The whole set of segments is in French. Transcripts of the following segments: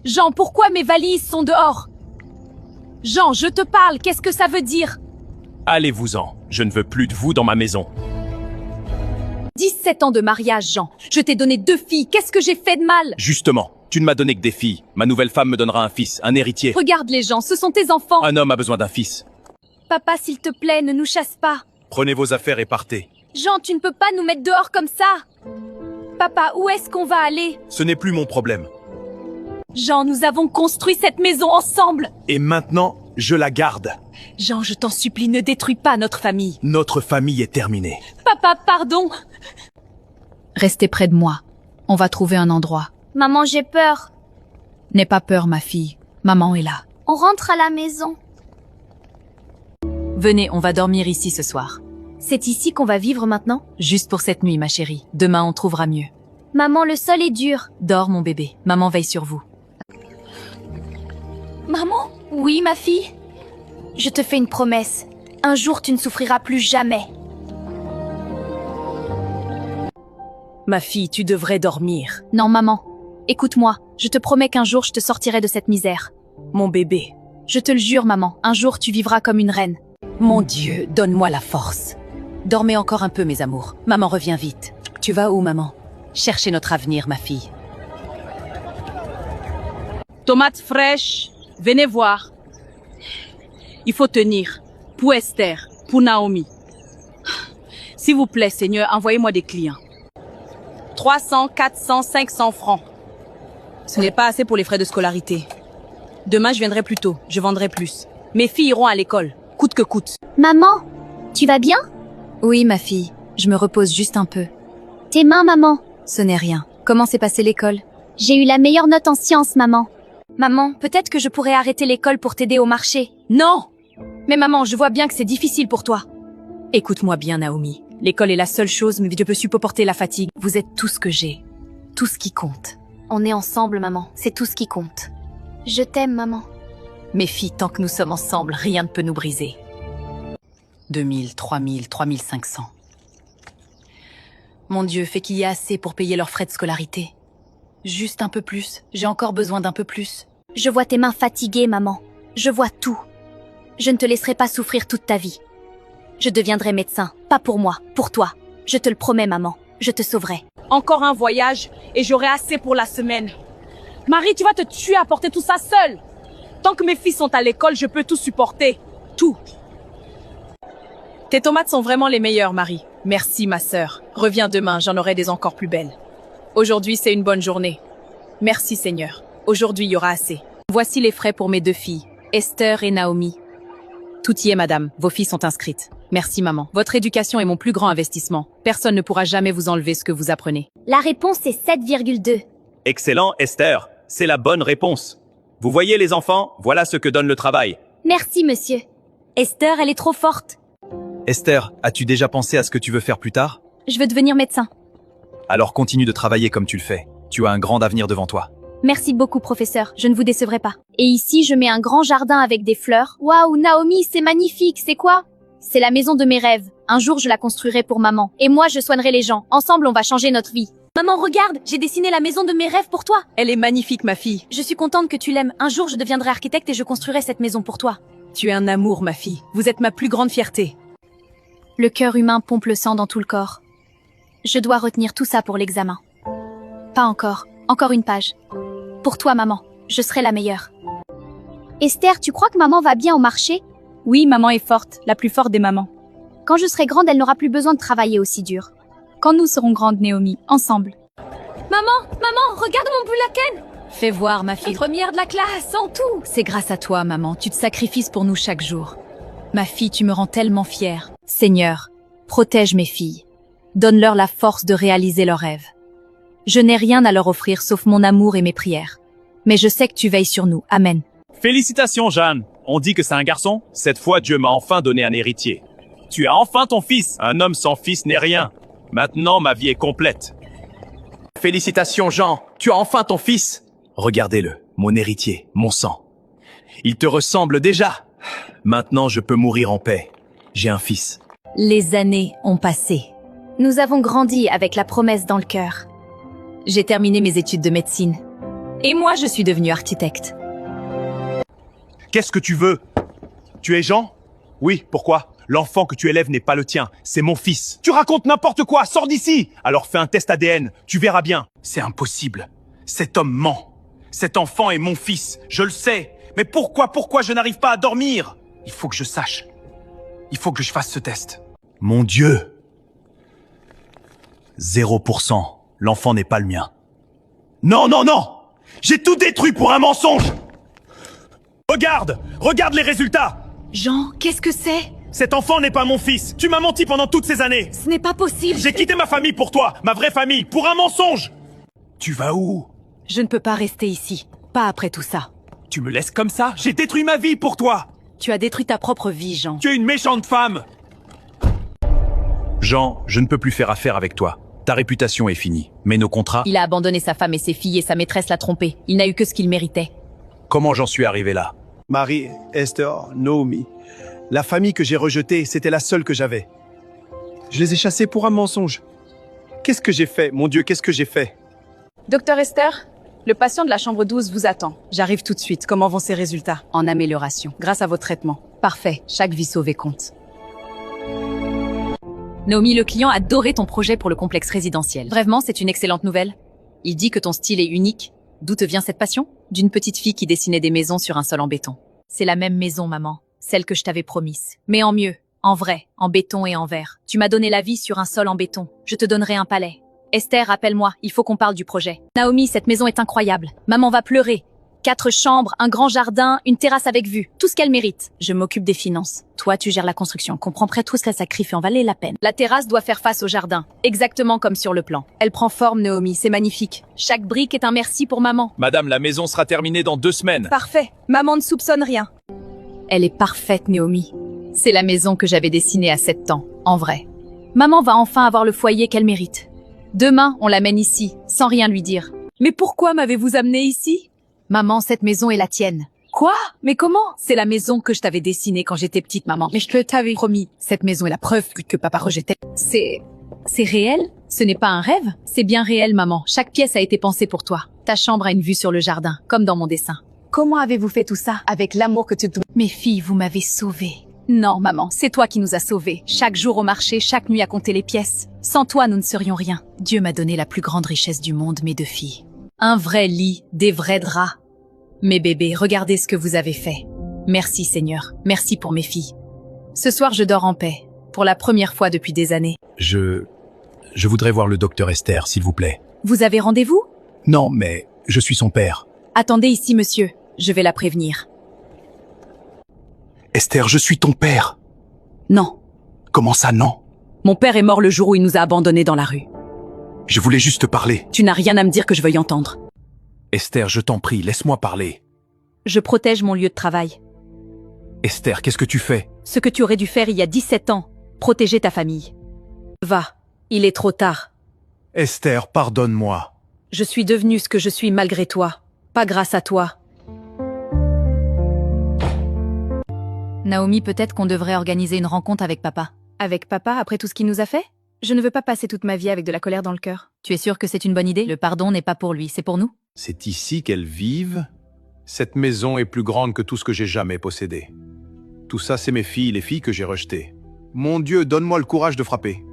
Jean, pourquoi mes valises sont dehors? Jean, je te parle, qu'est-ce que ça veut dire? Allez-vous-en, je ne veux plus de vous dans ma maison. 17 ans de mariage, Jean. Je t'ai donné 2 filles, qu'est-ce que j'ai fait de mal? Justement, tu ne m'as donné que des filles. Ma nouvelle femme me donnera un fils, un héritier. Regarde les gens, ce sont tes enfants. Un homme a besoin d'un fils. Papa, s'il te plaît, ne nous chasse pas. Prenez vos affaires et partez. Jean, tu ne peux pas nous mettre dehors comme ça. Papa, où est-ce qu'on va aller? Ce n'est plus mon problème. Jean, nous avons construit cette maison ensemble. Et maintenant, je la garde. Jean, je t'en supplie, ne détruis pas notre famille. Notre famille est terminée. Papa, pardon. Restez près de moi. On va trouver un endroit. Maman, j'ai peur. N'aie pas peur, ma fille. Maman est là. On rentre à la maison. Venez, on va dormir ici ce soir. C'est ici qu'on va vivre maintenant? Juste pour cette nuit, ma chérie. Demain, on trouvera mieux. Maman, le sol est dur. Dors, mon bébé. Maman veille sur vous. Maman? Oui, ma fille? Je te fais une promesse. Un jour, tu ne souffriras plus jamais. Ma fille, tu devrais dormir. Non, maman. Écoute-moi. Je te promets qu'un jour, je te sortirai de cette misère. Mon bébé. Je te le jure, maman. Un jour, tu vivras comme une reine. Mon Dieu, donne-moi la force. Dormez encore un peu, mes amours. Maman revient vite. Tu vas où, maman? Cherchez notre avenir, ma fille. Tomates fraîches, venez voir. Il faut tenir. Pour Esther, pour Naomi. S'il vous plaît, Seigneur, envoyez-moi des clients. 300, 400, 500 francs. Ce n'est pas assez pour les frais de scolarité. Demain, je viendrai plus tôt. Je vendrai plus. Mes filles iront à l'école, coûte que coûte. Maman, tu vas bien? Oui, ma fille. Je me repose juste un peu. Tes mains, maman. Ce n'est rien. Comment s'est passée l'école? J'ai eu la meilleure note en sciences, maman. Maman, peut-être que je pourrais arrêter l'école pour t'aider au marché. Non! Mais maman, je vois bien que c'est difficile pour toi. Écoute-moi bien, Naomi. L'école est la seule chose, mais je peux supporter la fatigue. Vous êtes tout ce que j'ai. Tout ce qui compte. On est ensemble, maman. C'est tout ce qui compte. Je t'aime, maman. Mes filles, tant que nous sommes ensemble, rien ne peut nous briser. 2000, 3000, 3500. Mon Dieu, fait qu'il y a assez pour payer leurs frais de scolarité. Juste un peu plus. J'ai encore besoin d'un peu plus. Je vois tes mains fatiguées, maman. Je vois tout. Je ne te laisserai pas souffrir toute ta vie. Je deviendrai médecin, pas pour moi, pour toi. Je te le promets, maman. Je te sauverai. Encore un voyage et j'aurai assez pour la semaine. Marie, tu vas te tuer à porter tout ça seule. Tant que mes filles sont à l'école, je peux tout supporter. Tout. Tes tomates sont vraiment les meilleures, Marie. Merci, ma sœur. Reviens demain, j'en aurai des encore plus belles. Aujourd'hui, c'est une bonne journée. Merci, Seigneur. Aujourd'hui, il y aura assez. Voici les frais pour mes 2 filles, Esther et Naomi. Tout y est, madame. Vos filles sont inscrites. Merci, maman. Votre éducation est mon plus grand investissement. Personne ne pourra jamais vous enlever ce que vous apprenez. La réponse est 7,2. Excellent, Esther. C'est la bonne réponse. Vous voyez les enfants, voilà ce que donne le travail. Merci, monsieur. Esther, elle est trop forte. Esther, as-tu déjà pensé à ce que tu veux faire plus tard? Je veux devenir médecin. Alors continue de travailler comme tu le fais. Tu as un grand avenir devant toi. Merci beaucoup, professeur. Je ne vous décevrai pas. Et ici, je mets un grand jardin avec des fleurs. Waouh, Naomi, c'est magnifique. C'est quoi? C'est la maison de mes rêves. Un jour, je la construirai pour maman. Et moi, je soignerai les gens. Ensemble, on va changer notre vie. Maman, regarde, j'ai dessiné la maison de mes rêves pour toi. Elle est magnifique, ma fille. Je suis contente que tu l'aimes. Un jour, je deviendrai architecte et je construirai cette maison pour toi. Tu es un amour, ma fille. Vous êtes ma plus grande fierté. Le cœur humain pompe le sang dans tout le corps. Je dois retenir tout ça pour l'examen. Pas encore. Encore une page. Pour toi, maman. Je serai la meilleure. Esther, tu crois que maman va bien au marché? Oui, maman est forte. La plus forte des mamans. Quand je serai grande, elle n'aura plus besoin de travailler aussi dur. Quand nous serons grandes, Naomi, ensemble. Maman, regarde mon boulaken. Fais voir, ma fille. Première de la classe, en tout. C'est grâce à toi, maman. Tu te sacrifies pour nous chaque jour. Ma fille, tu me rends tellement fière. Seigneur, protège mes filles. Donne-leur la force de réaliser leurs rêves. Je n'ai rien à leur offrir sauf mon amour et mes prières. Mais je sais que tu veilles sur nous. Amen. Félicitations, Jeanne. On dit que c'est un garçon. Cette fois, Dieu m'a enfin donné un héritier. Tu as enfin ton fils. Un homme sans fils n'est rien. Maintenant, ma vie est complète. Félicitations, Jean. Tu as enfin ton fils. Regardez-le, mon héritier, mon sang. Il te ressemble déjà. Maintenant, je peux mourir en paix. J'ai un fils. Les années ont passé. Nous avons grandi avec la promesse dans le cœur. J'ai terminé mes études de médecine. Et moi, je suis devenue architecte. Qu'est-ce que tu veux? Tu es Jean? Oui, pourquoi? L'enfant que tu élèves n'est pas le tien, c'est mon fils. Tu racontes n'importe quoi, sors d'ici! Alors fais un test ADN, tu verras bien. C'est impossible. Cet homme ment. Cet enfant est mon fils, je le sais. Mais pourquoi je n'arrive pas à dormir? Il faut que je sache. Il faut que je fasse ce test. Mon Dieu! 0%. L'enfant n'est pas le mien. Non, non, non! J'ai tout détruit pour un mensonge! Regarde les résultats! Jean, qu'est-ce que c'est? Cet enfant n'est pas mon fils! Tu m'as menti pendant toutes ces années! Ce n'est pas possible. J'ai quitté ma famille pour toi, ma vraie famille, pour un mensonge! Tu vas où? Je ne peux pas rester ici. Pas après tout ça. Tu me laisses comme ça? J'ai détruit ma vie pour toi! Tu as détruit ta propre vie, Jean. Tu es une méchante femme! Jean, je ne peux plus faire affaire avec toi. Ta réputation est finie. Mais nos contrats... Il a abandonné sa femme et ses filles et sa maîtresse l'a trompé. Il n'a eu que ce qu'il méritait. Comment j'en suis arrivé là? Marie, Esther, Naomi. La famille que j'ai rejetée, c'était la seule que j'avais. Je les ai chassés pour un mensonge. Qu'est-ce que j'ai fait? Mon Dieu, qu'est-ce que j'ai fait? Docteur Esther, le patient de la chambre 12 vous attend. J'arrive tout de suite. Comment vont ses résultats? En amélioration. Grâce à vos traitements. Parfait. Chaque vie sauvée compte. Naomi, le client a adoré ton projet pour le complexe résidentiel. Vraiment, c'est une excellente nouvelle. Il dit que ton style est unique. D'où te vient cette passion? D'une petite fille qui dessinait des maisons sur un sol en béton. C'est la même maison, maman. Celle que je t'avais promise. Mais en mieux. En vrai. En béton et en verre. Tu m'as donné la vie sur un sol en béton. Je te donnerai un palais. Esther, appelle-moi. Il faut qu'on parle du projet. Naomi, cette maison est incroyable. Maman va pleurer. 4 chambres, un grand jardin, une terrasse avec vue. Tout ce qu'elle mérite. Je m'occupe des finances. Toi, tu gères la construction. Comprends près tout ce qu'elle sacrifie en valer la peine. La terrasse doit faire face au jardin. Exactement comme sur le plan. Elle prend forme, Naomi. C'est magnifique. Chaque brique est un merci pour maman. Madame, la maison sera terminée dans 2 semaines. Parfait. Maman ne soupçonne rien. Elle est parfaite, Naomi. C'est la maison que j'avais dessinée à 7 ans. En vrai. Maman va enfin avoir le foyer qu'elle mérite. Demain, on l'amène ici, sans rien lui dire. Mais pourquoi m'avez-vous amené ici? Maman, cette maison est la tienne. Quoi? Mais comment? C'est la maison que je t'avais dessinée quand j'étais petite, maman. Mais je te t'avais promis. Cette maison est la preuve que papa rejetait. C'est réel? Ce n'est pas un rêve? C'est bien réel, maman. Chaque pièce a été pensée pour toi. Ta chambre a une vue sur le jardin, comme dans mon dessin. Comment avez-vous fait tout ça? Avec l'amour que tu... Mes filles, vous m'avez sauvée. Non, maman, c'est toi qui nous as sauvés. Chaque jour au marché, chaque nuit à compter les pièces. Sans toi, nous ne serions rien. Dieu m'a donné la plus grande richesse du monde, mes 2 filles. Un vrai lit, des vrais draps. Mes bébés, regardez ce que vous avez fait. Merci Seigneur, merci pour mes filles. Ce soir, je dors en paix, pour la première fois depuis des années. Je voudrais voir le docteur Esther, s'il vous plaît. Vous avez rendez-vous? Non, mais je suis son père. Attendez ici, monsieur. Je vais la prévenir. Esther, je suis ton père. Non. Comment ça, non? Mon père est mort le jour où il nous a abandonnés dans la rue. Je voulais juste te parler. Tu n'as rien à me dire que je veuille entendre. Esther, je t'en prie, laisse-moi parler. Je protège mon lieu de travail. Esther, qu'est-ce que tu fais? Ce que tu aurais dû faire il y a 17 ans. Protéger ta famille. Va. Il est trop tard. Esther, pardonne-moi. Je suis devenue ce que je suis malgré toi. Pas grâce à toi. Naomi, peut-être qu'on devrait organiser une rencontre avec papa. Avec papa, après tout ce qu'il nous a fait? Je ne veux pas passer toute ma vie avec de la colère dans le cœur. Tu es sûr que c'est une bonne idée? Le pardon n'est pas pour lui, c'est pour nous. C'est ici qu'elles vivent? Cette maison est plus grande que tout ce que j'ai jamais possédé. Tout ça, c'est mes filles, les filles que j'ai rejetées. Mon Dieu, donne-moi le courage de frapper.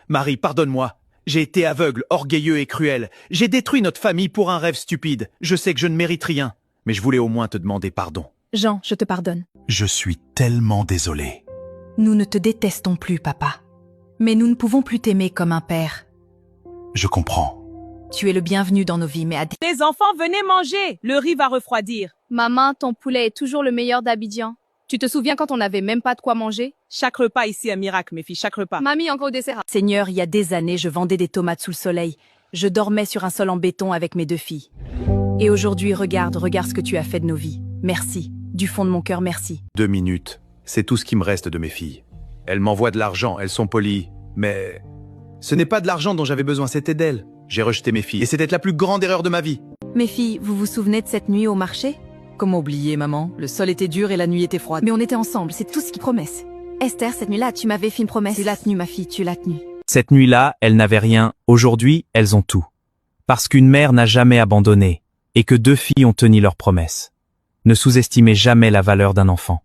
Marie, pardonne-moi. J'ai été aveugle, orgueilleux et cruel. J'ai détruit notre famille pour un rêve stupide. Je sais que je ne mérite rien, mais je voulais au moins te demander pardon. Jean, je te pardonne. Je suis tellement désolé. Nous ne te détestons plus, papa. Mais nous ne pouvons plus t'aimer comme un père. Je comprends. Tu es le bienvenu dans nos vies, mais Les enfants, venez manger. Le riz va refroidir. Maman, ton poulet est toujours le meilleur d'Abidjan. Tu te souviens quand on n'avait même pas de quoi manger? Chaque repas ici est un miracle, mes filles, chaque repas. Mamie, encore au dessert. Seigneur, il y a des années, je vendais des tomates sous le soleil. Je dormais sur un sol en béton avec mes 2 filles. Et aujourd'hui, regarde ce que tu as fait de nos vies. Merci. Du fond de mon cœur, merci. 2 minutes. C'est tout ce qui me reste de mes filles. Elles m'envoient de l'argent, elles sont polies. Mais ce n'est pas de l'argent dont j'avais besoin, c'était d'elles. J'ai rejeté mes filles et c'était la plus grande erreur de ma vie. Mes filles, vous vous souvenez de cette nuit au marché? Comment oublier, maman? Le sol était dur et la nuit était froide. Mais on était ensemble, c'est tout ce qui promesse. Esther, cette nuit-là, tu m'avais fait une promesse. Tu l'as tenue, ma fille, tu l'as tenue. Cette nuit-là, elles n'avaient rien. Aujourd'hui, elles ont tout. Parce qu'une mère n'a jamais abandonné. et que 2 filles ont tenu leur promesse. Ne sous-estimez jamais la valeur d'un enfant.